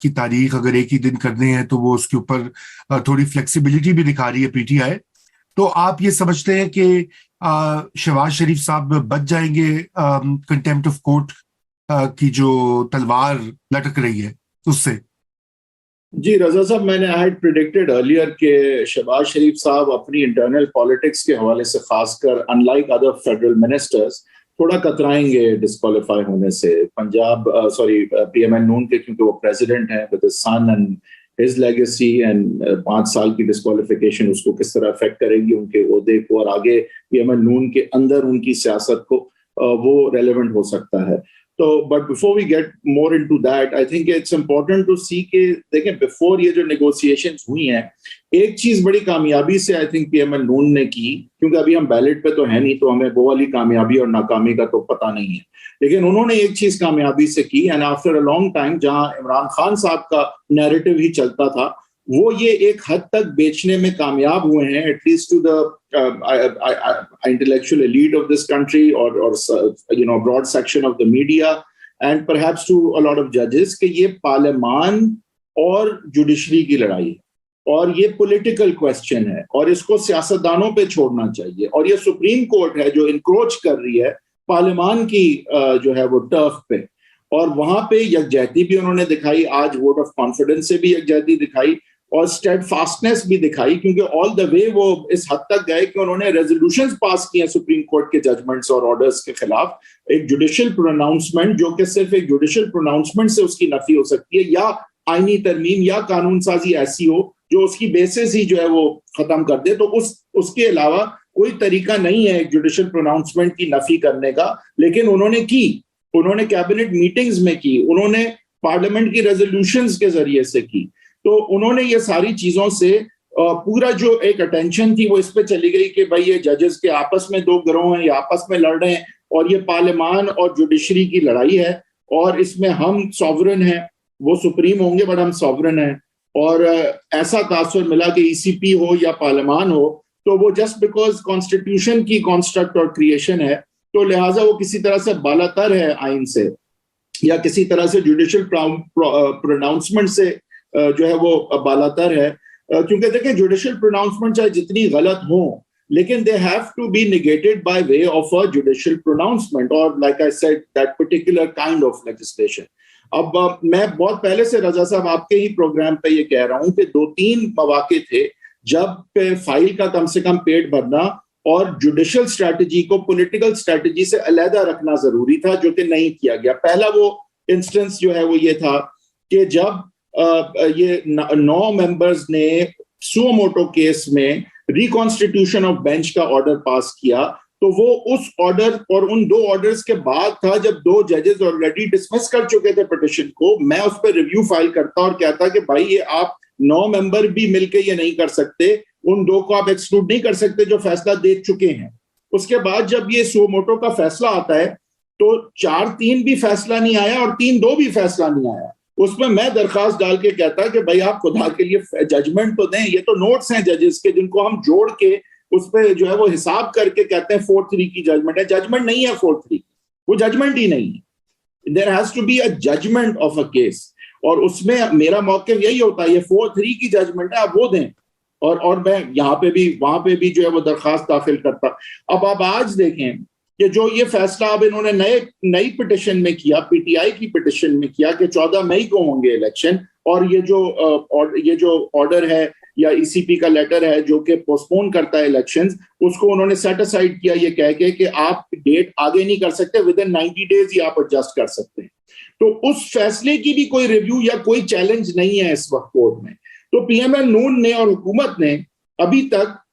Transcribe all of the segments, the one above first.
کی تاریخ اگر ایک ہی دن کرنے ہیں تو وہ اس کے اوپر تھوڑی فلیکسیبلٹی بھی دکھا رہی ہے پی ٹی آئی. تو آپ یہ سمجھتے ہیں کہ شہباز شریف صاحب بچ جائیں گے کنٹیمپٹ آف کورٹ کی جو تلوار لٹک رہی ہے اس سے؟ جی رضا صاحب، میں نے ہیڈ پریڈکٹڈ ارلیئر کہ شہباز شریف صاحب اپنی انٹرنل پالیٹکس کے حوالے سے خاص کر in like other federal ministers تھوڑا کترائیں گے ڈسکوالیفائی ہونے سے. پنجاب پی ایم این نون کے، کیونکہ وہ پریزیڈنٹ ہیں with his son and his legacy and 5 سال کی ڈسکوالیفیکیشن اس کو کس طرح افیکٹ کرے گی ان کے عہدے کو اور آگے پی ایم این نون کے اندر ان کی سیاست کو، وہ ریلیونٹ ہو سکتا ہے. تو but before we get more into that I think it's important to see کہ دیکھیں بفور یہ جو نیگوسیشنز ہوئی ہیں، ایک چیز بڑی کامیابی سے I think P M L Noon نے کی، کیونکہ ابھی ہم بیلٹ پہ تو ہے نہیں تو ہمیں وہ والی کامیابی اور ناکامی کا تو پتہ نہیں ہے، لیکن انہوں نے ایک چیز کامیابی سے کی and after a long time, جہاں عمران خان صاحب کا نیریٹو ہی چلتا تھا، وہ یہ ایک حد تک بیچنے میں کامیاب ہوئے ہیں at least to the intellectual elite of this country or you know broad section of the media and perhaps to a lot of judges کہ یہ پارلیمان اور جوڈیشری کی لڑائی ہے اور یہ پولیٹیکل کویسچن ہے اور اس کو سیاستدانوں پہ چھوڑنا چاہیے، اور یہ سپریم کورٹ ہے جو انکروچ کر رہی ہے پارلیمان کی جو ہے وہ ٹرف پہ، اور وہاں پہ یکجہتی بھی انہوں نے دکھائی، آج ووٹ آف کانفیڈنس سے بھی یکجہتی دکھائی اور اسٹیڈ فاسٹنس بھی دکھائی، کیونکہ آل دا وے وہ اس حد تک گئے کہ انہوں نے ریزولوشنز پاس کیے ہیں سپریم کورٹ کے ججمنٹس اور آرڈرز کے خلاف. ایک جوڈیشل پروناؤنسمنٹ جو کہ صرف ایک جوڈیشل پروناؤنسمنٹ سے اس کی نفی ہو سکتی ہے، یا آئینی ترمیم یا قانون سازی ایسی ہو جو اس کی بیسس ہی جو ہے وہ ختم کر دے، تو اس کے علاوہ کوئی طریقہ نہیں ہے ایک جوڈیشل پروناؤنسمنٹ کی نفی کرنے کا. لیکن انہوں نے کی، انہوں نے کیبنٹ میٹنگز میں کی، انہوں نے پارلیمنٹ کی ریزولوشنز کے ذریعے سے کی. تو انہوں نے یہ ساری چیزوں سے پورا جو ایک اٹینشن تھی وہ اس پہ چلی گئی کہ بھائی یہ ججز کے آپس میں دو گروہ ہیں، یہ آپس میں لڑ رہے ہیں اور یہ پارلیمان اور جوڈیشری کی لڑائی ہے، اور اس میں ہم سوورن ہیں، وہ سپریم ہوں گے بٹ ہم سوورن ہیں. اور ایسا تاثر ملا کہ ای سی پی ہو یا پارلیمان ہو تو وہ جسٹ بیکاز کانسٹیٹیوشن کی کانسٹرکٹ اور کریشن ہے تو لہٰذا وہ کسی طرح سے بالاتر ہے آئین سے یا کسی طرح سے جوڈیشل پروناؤنسمنٹ سے جو ہے وہ بالاتر ہے. کیونکہ دیکھیں جوڈیشل پروناؤنسمنٹ چاہے جتنی غلط ہوں لیکن they have to be negated by way of a judicial pronouncement or like I said that particular kind of legislation. اب میں بہت پہلے سے رضا صاحب آپ کے ہی پروگرام پہ یہ کہہ رہا ہوں کہ 2-3 مواقع تھے جب فائل کا کم سے کم پیٹ بھرنا اور جوڈیشل اسٹریٹجی کو پولیٹیکل اسٹریٹجی سے علیحدہ رکھنا ضروری تھا، جو کہ نہیں کیا گیا. پہلا وہ انسٹنس جو ہے وہ یہ تھا کہ جب یہ 9 ممبرز نے سو موٹو کیس میں ریکانسٹیٹیوشن آف بینچ کا آرڈر پاس کیا، تو وہ اس آرڈر اور ان 2 آرڈرز کے بعد تھا جب 2 ججز آلریڈی ڈسمس کر چکے تھے پٹیشن کو. میں اس پہ ریویو فائل کرتا اور کہتا کہ بھائی یہ آپ 9 ممبر بھی مل کے یہ نہیں کر سکتے، ان 2 کو آپ ایکسکلوڈ نہیں کر سکتے جو فیصلہ دے چکے ہیں. اس کے بعد جب یہ سو موٹو کا فیصلہ آتا ہے تو 4-3 بھی فیصلہ نہیں آیا اور 3-2 بھی فیصلہ نہیں آیا. اس میں درخواست ڈال کے کہتا کہ بھائی آپ خدا کے لیے ججمنٹ تو دیں، یہ تو نوٹس ہیں ججز کے جن کو ہم جوڑ کے اس پہ جو ہے وہ حساب کر کے کہتے ہیں 4-3 کی ججمنٹ ہے. ججمنٹ نہیں ہے 4-3، وہ ججمنٹ ہی نہیں ہے. There has to be a judgment of a case, اور اس میں میرا موقف یہی ہوتا ہے یہ 4-3 کی ججمنٹ ہے آپ وہ دیں، اور میں یہاں پہ بھی وہاں پہ بھی جو ہے وہ درخواست داخل کرتا. اب آپ آج دیکھیں کہ جو یہ فیصلہ اب انہوں نے نئی پٹیشن میں کیا، پی ٹی آئی کی پٹیشن میں کیا کہ 14 مئی کو ہوں گے الیکشن، اور یہ جو آرڈر ہے یا ای سی پی کا لیٹر ہے جو کہ پوسٹپون کرتا ہے الیکشنز، اس کو انہوں نے سیٹ اسائڈ کیا یہ کہہ کے کہ آپ ڈیٹ آگے نہیں کر سکتے، ود ان 90 days ہی آپ ایڈجسٹ کر سکتے ہیں. تو اس فیصلے کی بھی کوئی ریویو یا کوئی چیلنج نہیں ہے اس وقت کورٹ میں. تو پی ایم ایل نون نے اور حکومت نے ابھی تک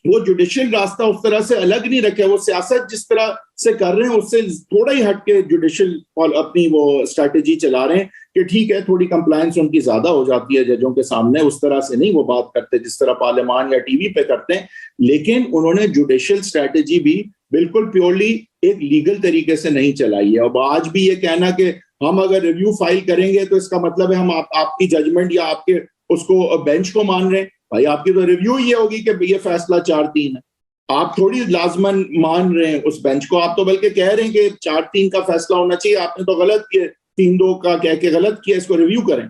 وہ جوڈیشل راستہ اس طرح سے الگ نہیں رکھے. وہ سیاست جس طرح سے کر رہے ہیں اس سے تھوڑا ہی ہٹ کے جوڈیشل اپنی وہ اسٹریٹجی چلا رہے ہیں کہ ٹھیک ہے تھوڑی کمپلائنس ان کی زیادہ ہو جاتی ہے ججوں کے سامنے، اس طرح سے نہیں وہ بات کرتے جس طرح پارلیمان یا ٹی وی پہ کرتے ہیں. لیکن انہوں نے جوڈیشل اسٹریٹجی بھی بالکل پیورلی ایک لیگل طریقے سے نہیں چلائی ہے. اب آج بھی یہ کہنا کہ ہم اگر ریویو فائل کریں گے تو اس کا مطلب ہے ہم آپ کی ججمنٹ یا آپ کے اس کو بینچ کو مان رہے ہیں. بھائی آپ کی تو ریویو یہ ہوگی کہ یہ فیصلہ 4-3 ہے، آپ تھوڑی لازمن مان رہے ہیں اس بینچ کو. آپ تو بلکہ کہہ رہے ہیں کہ 4-3 کا فیصلہ ہونا چاہیے، آپ نے تو غلط کیا، 3-2 کا کہہ کے غلط کیا، اس کو ریویو کریں.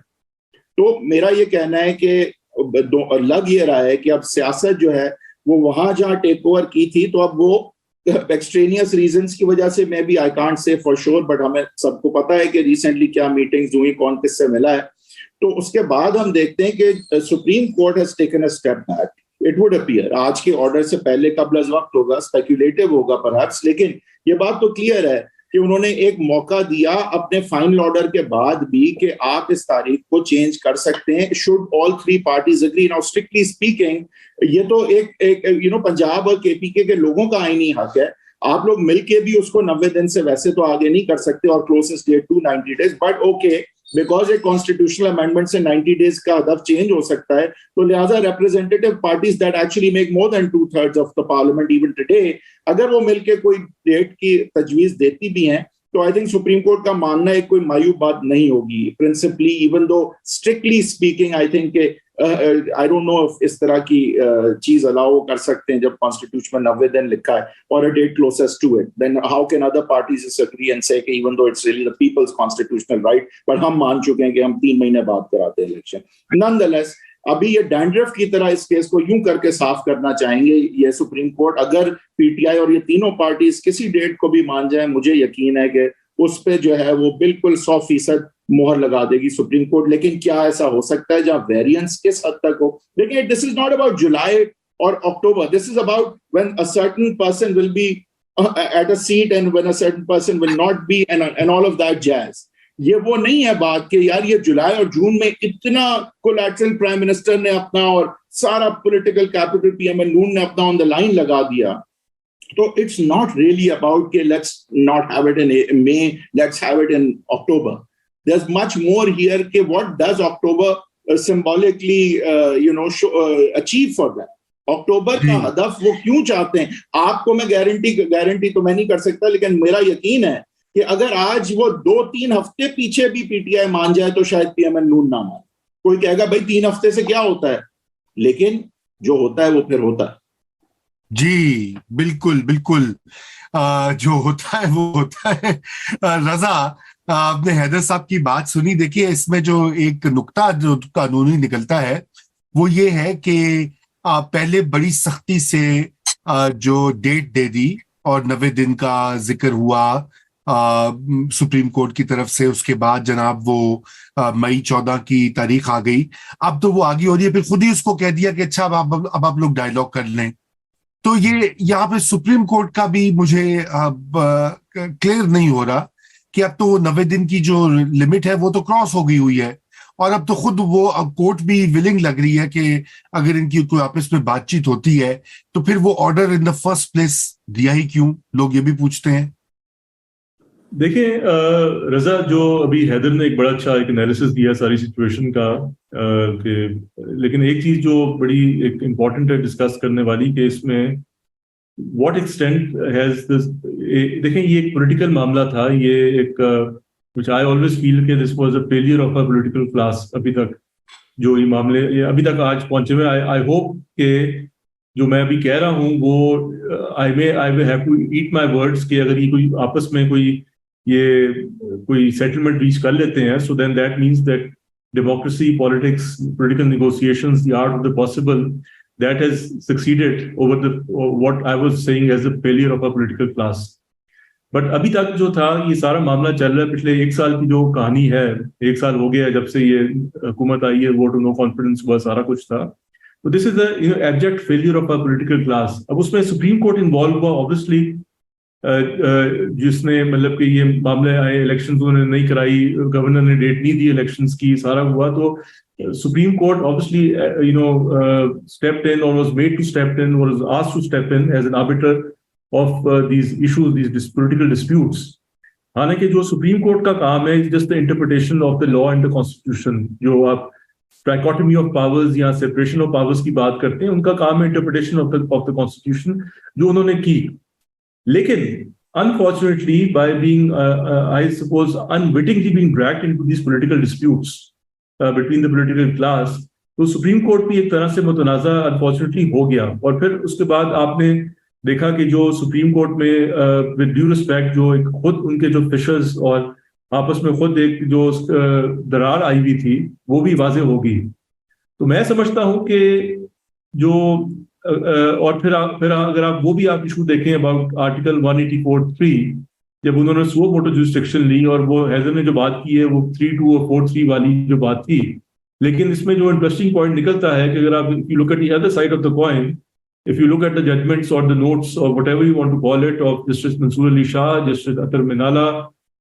تو میرا یہ کہنا ہے کہ لگ یہ رہا ہے کہ اب سیاست جو ہے وہ وہاں جہاں ٹیک اوور کی تھی تو اب وہ ایکسٹرینیس ریزنس کی وجہ سے میں بھی I can't say for sure, but ہمیں سب کو پتا ہے کہ ریسنٹلی کیا میٹنگز ہوئی، کون کس سے ملا ہے. تو اس کے بعد ہم دیکھتے ہیں کہ supreme court has taken a step back. It would appear آج کے آرڈر سے پہلے قبل از وقت ہوگا، اسپیکولیٹو ہوگا پرہیپس، لیکن یہ بات تو کلیئر ہے کہ انہوں نے ایک موقع دیا اپنے فائنل آرڈر کے بعد بھی کہ آپ اس تاریخ کو چینج کر سکتے ہیں. Should all three parties agree. Now strictly speaking یہ تو ایک پنجاب اور کے پی کے لوگوں کا آئینی حق ہے. آپ لوگ مل کے بھی اس کو 90 دن سے ویسے تو آگے نہیں کر سکتے اور closest date to 90 days، but okay because ایک کانسٹیٹیوشنل امینڈمنٹ سے 90 days کا ہدف چینج ہو سکتا ہے، تو لہٰذا representative parties that actually make more than 2/3 of the parliament even today, اگر وہ مل کے کوئی ڈیٹ کی تجویز دیتی بھی ہیں تو آئی تھنک سپریم کورٹ کا ماننا ایک کوئی مایوب بات نہیں ہوگی. Principally even though strictly speaking I think کہ آئی ڈونٹ نو اس طرح کی چیز الاؤ کر سکتے ہیں جب کانسٹیٹیوشن میں 90 دن لکھا ہے اور a date closest to it, then how can other parties disagree and say کہ even though it's really the people's constitutional right but ہم مان چکے ہیں کہ ہم 3 مہینے بعد کراتے ہیں الیکشن. Nonetheless ابھی یہ ڈینڈرف کی طرح اس کیس کو یوں کر کے صاف کرنا چاہیں گے یہ سپریم کورٹ. اگر پی ٹی آئی اور یہ تینوں پارٹیز کسی ڈیٹ کو بھی مان جائیں، مجھے یقین ہے کہ اس پہ جو ہے وہ بالکل 100% مہر لگا دے گی سپریم کورٹ. لیکن کیا ایسا ہو سکتا ہے جہاں ویریئنس کس حد تک ہو؟ لیکن دس از ناٹ اباؤٹ جولائی اور October, this is about when a certain person will be at a seat and when a certain person will not be and all of that jazz. یہ وہ نہیں ہے بات کہ یار یہ جولائی اور جون میں اتنا کولیٹرل پرائم منسٹر نے اپنا اور سارا political capital P M L Noon نے اپنا آن دا لائن لگا دیا. تو اٹس ناٹ ریئلی اباؤٹ کہ let's not have it in May, let's have it in October. there's much more here کہ what does October symbolically achieve for them. اکتوبر کا ہدف وہ کیوں چاہتے ہیں؟ آپ کو میں گارنٹی تو میں نہیں کر سکتا، لیکن میرا یقین ہے کہ اگر آج وہ 2-3 ہفتے پیچھے بھی پی ٹی آئی مان جائے تو شاید پی ایم ایل نون نہ مان. کوئی کہے گا بھائی 3 ہفتے سے کیا ہوتا ہے، لیکن جو ہوتا ہے وہ پھر ہوتا ہے. جی بالکل بالکل، جو ہوتا ہے وہ ہوتا ہے. رضا، آپ نے حیدر صاحب کی بات سنی. دیکھیے اس میں جو ایک نقطہ جو قانونی نکلتا ہے وہ یہ ہے کہ پہلے بڑی سختی سے جو ڈیٹ دے دی اور 90 دن کا ذکر ہوا سپریم کورٹ کی طرف سے، اس کے بعد جناب وہ مئی 14 کی تاریخ آ گئی. اب تو وہ آگے ہو رہی ہے، پھر خود ہی اس کو کہہ دیا کہ اچھا اب آپ لوگ ڈائیلاگ کر لیں. تو یہ یہاں پہ سپریم کورٹ کا بھی مجھے کلیئر نہیں ہو رہا کہ اب تو 90 دن کی جو لمٹ ہے وہ تو کراس ہو گئی ہوئی ہے، اور اب تو خود وہ کورٹ بھی ولنگ لگ رہی ہے کہ اگر ان کی کوئی آپس میں بات چیت ہوتی ہے تو پھر وہ order in the first place دیا ہی کیوں، لوگ یہ بھی پوچھتے ہیں. دیکھیں رضا، جو ابھی حیدر نے ایک بڑا اچھا ایک انالیسس دیا ساری سچویشن کا، لیکن ایک چیز جو بڑی ایک امپورٹنٹ ہے ڈسکس کرنے والی کہ اس میں واٹ ایکسٹینٹ ہیز دس. دیکھیں یہ ایک پولیٹیکل معاملہ تھا، یہ ایک which I always feel کہ this was a failure of a political class. ابھی تک جو یہ معاملے ابھی تک آج پہنچے ہوئے، I hope کہ جو میں ابھی کہہ رہا ہوں وہ I will have to eat my words کہ اگر یہ کوئی آپس میں کوئی سیٹلمنٹ ریچ کر لیتے ہیں، so then that means that democracy, politics, political negotiations, the art of the possible, that has succeeded over what I was saying as a failure of a political class. But ابھی تک جو تھا یہ سارا معاملہ چل رہا ہے پچھلے 1 سال کی جو کہانی ہے. 1 سال ہو گیا جب سے یہ حکومت آئی ہے، ووٹ نو کانفیڈنس ہوا، سارا کچھ تھا. تو this is a abject failure of a political class. اب اس میں سپریم کورٹ انوالو ہوا آبویسلی، جس نے مطلب کہ یہ معاملے آئے، الیکشنز انہوں نے نہیں کرائی، گورنر نے ڈیٹ نہیں دی الیکشنز کی، سارا ہوا. تو supreme court obviously stepped in or was made to step in, was asked to step in as an arbiter of these issues, these political disputes. حالانکہ جو سپریم کورٹ کا کام ہے just the interpretation of the law and the constitution. جو آپ trichotomy of powers یا separation of powers کی بات کرتے ہیں، ان کا کام ہے interpretation of the constitution جو انہوں نے کی. لیکن unfortunately by being I suppose unwittingly being dragged into these political disputes between the political class, تو سپریم کورٹ بھی ایک طرح سے متنازع unfortunately ہو گیا. اور پھر اس کے بعد آپ نے دیکھا کہ جو سپریم کورٹ میں ود ڈیو ریسپیکٹ جو خود ان کے جو فشرز اور آپس میں خود ایک جو درار آئی ہوئی تھی وہ بھی واضح ہوگی. تو میں سمجھتا ہوں کہ جو اور پھر اگر آپ وہ بھی آپ ایشو دیکھیں اباؤٹ آرٹیکل 184(3) جب انہوں نے سو موٹو جورسڈکشن لی اور وہ حیدر نے جو بات کی ہے وہ 3(2) اور 4(3) والی جو بات تھی. لیکن اس میں جو انٹرسٹنگ پوائنٹ نکلتا ہے کہ اگر آپ you look at the other side of the coin, if you look at the judgments or the notes or whatever you want to call it of Justice Mansoor Ali Shah, Justice Atar Minala,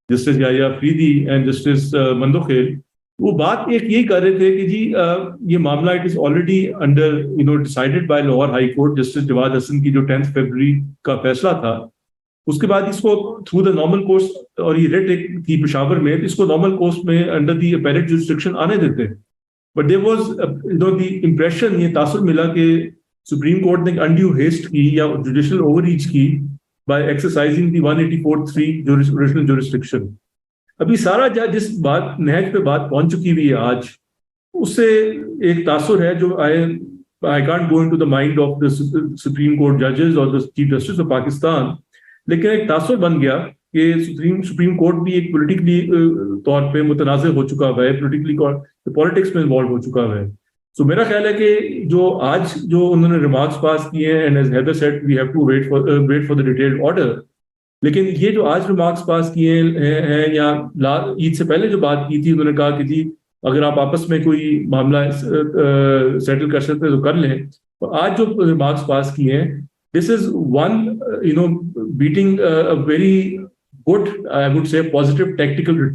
Justice Yahya Afridi and Justice Mandokhel, وہ بات ایک یہی کر رہے تھے کہ جی یہ معاملہ it is already under decided by Lahore high court. Justice Jawad Hassan کی جو 10 فروری کا فیصلہ تھا, اس کے بعد اس کو تھرو دا نارمل کورس, اور یہ ریٹ ایک تھی پشاور میں, اس کو نارمل کورس میں انڈر دی اپیلیٹ جورسڈکشن آنے دیتے. But there was the impression, یہ تاثر ملا کہ سپریم کورٹ نے انڈیو ہیسٹ کی یا جوڈیشل اوور ریچ کی by exercising the 184(3) original jurisdiction. ابھی سارا جس بات نہج پہ بات پہنچ چکی ہوئی ہے آج, اس سے ایک تاثر ہے جو I can't go into the mind of the Supreme Court judges or the Chief Justice of Pakistan, لیکن ایک تاثر بن گیا کہ سپریم کورٹ بھی ایک پولیٹیکلی طور پہ متنازع ہو چکا ہوا ہے, پولیٹکس میں انوالو ہو چکا ہوا ہے. سو میرا خیال ہے کہ جو آج جو انہوں نے ریمارکس پاس کیے ہیں, and as hither said we have to wait for the detailed order, لیکن یہ جو آج ریمارکس پاس کیے ہیں یا عید سے پہلے جو بات کی تھی, انہوں نے کہا کہ جی اگر آپ آپس میں کوئی معاملہ سیٹل کر سکتے تو کر لیں. آج جو ریمارکس پاس کیے ہیں, this is one batting a very good, I would say, positive tactical